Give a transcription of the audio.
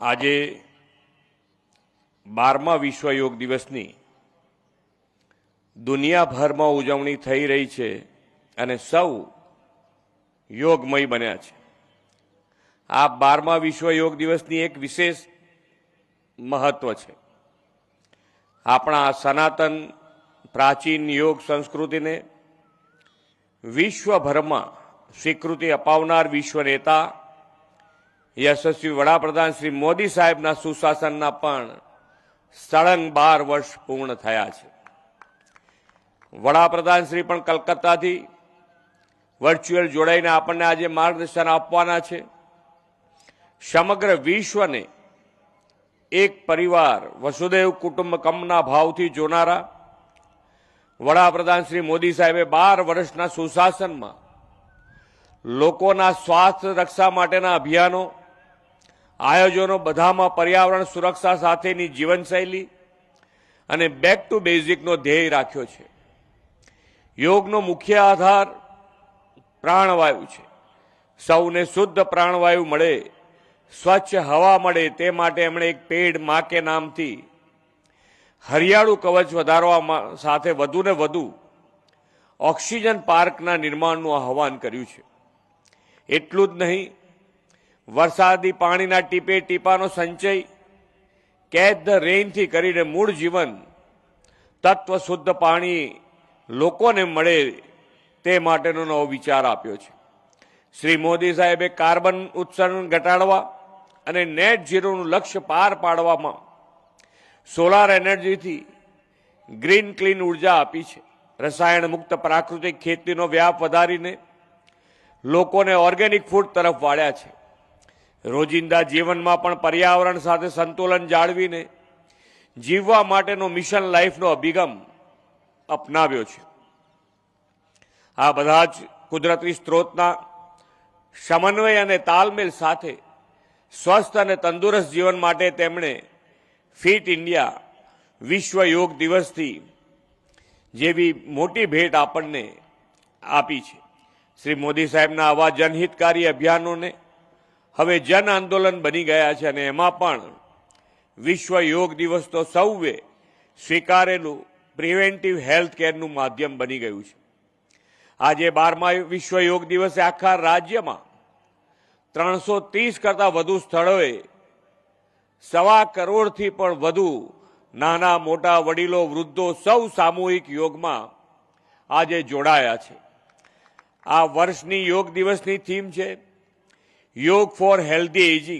આજે 12મા વિશ્વ યોગ દિવસની દુનિયાભરમાં ઉજવણી થઈ રહી છે અને સૌ યોગમય બન્યા છે। આ 12મા વિશ્વ યોગ દિવસની એક વિશેષ મહત્વ છે। આપણા સનાતન પ્રાચીન યોગ સંસ્કૃતિને વિશ્વભરમાં સ્વીકૃતિ અપાવનાર વિશ્વ નેતા યશસ્વી વડાપ્રધાન શ્રી મોદી સાહેબના સુશાસનના પણ સળંગ 12 વર્ષ પૂર્ણ થયા છે। વડાપ્રધાન શ્રી પણ કલકત્તાથી વર્ચ્યુઅલ જોડાઈને આપણને આજે માર્ગદર્શન આપવાના છે। સમગ્ર વિશ્વને એક પરિવાર વસુદેવ કુટુંબકમના ભાવથી જોનારા વડાપ્રધાન શ્રી મોદી સાહેબે 12 વર્ષના સુશાસનમાં લોકોના સ્વાસ્થ્ય રક્ષા માટેના અભિયાનો આયોજનો બધામાં પર્યાવરણ સુરક્ષા સાથેની જીવનશૈલી અને બેક ટુ બેઝિકનો ધ્યેય રાખ્યો છે। યોગનો મુખ્ય આધાર પ્રાણવાયુ છે। સૌને શુદ્ધ પ્રાણવાયુ મળે, સ્વચ્છ હવા મળે તે માટે એમણે એક પેડ માં કે નામથી હરિયાળું કવચ વધારવા સાથે વધુને વધુ ઓક્સિજન પાર્કના નિર્માણનું આહવાન કર્યું છે। એટલું જ નહીં, વરસાદી પાણીના ટીપે ટીપાનો સંચય કેચ ધ રેઇનથી કરીને મૂળ જીવન તત્વ શુદ્ધ પાણી લોકોને મળે તે માટેનો નવો વિચાર આપ્યો છે। શ્રી મોદી સાહેબે કાર્બન ઉત્સર્જન ઘટાડવા અને નેટ ઝીરોનું લક્ષ્ય પાર પાડવામાં સોલાર એનર્જીથી ગ્રીન ક્લીન ઉર્જા આપી છે। રસાયણ મુક્ત પ્રાકૃતિક ખેતીનો વ્યાપ વધારીને લોકોને ઓર્ગેનિક ફૂડ તરફ વાળ્યા છે। રોજિંદા જીવનમાં પણ પર્યાવરણ સાથે સંતુલન જાળવીને જીવવા માટેનો મિશન લાઈફનો અભિગમ અપનાવ્યો છે। આ બધા જ કુદરતી સ્ત્રોતના સમન્વય અને તાલમેલ સાથે સ્વસ્થ અને તંદુરસ્ત જીવન માટે તેમણે ફિટ ઇન્ડિયા વિશ્વ યોગ દિવસથી જેવી મોટી ભેટ આપણને આપી છે। શ્રી મોદી સાહેબના આવા જનહિતકારી અભિયાનોને હવે જન આંદોલન બની ગયા છે અને એમાં પણ વિશ્વ યોગ દિવસ તો સૌએ સ્વીકારેલું પ્રિવેન્ટિવ હેલ્થ કેરનું માધ્યમ બની ગયું છે। આજે 12મા વિશ્વ યોગ દિવસે આખા રાજ્યમાં 330 કરતાં વધુ સ્થળોએ 1.25 કરોડથી પણ વધુ નાના મોટા વડીલો વૃદ્ધો સૌ સામૂહિક યોગમાં આજે જોડાયા છે। આ વર્ષની યોગ દિવસની થીમ છે યોગ ફોર હેલ્ધી એજિંગ।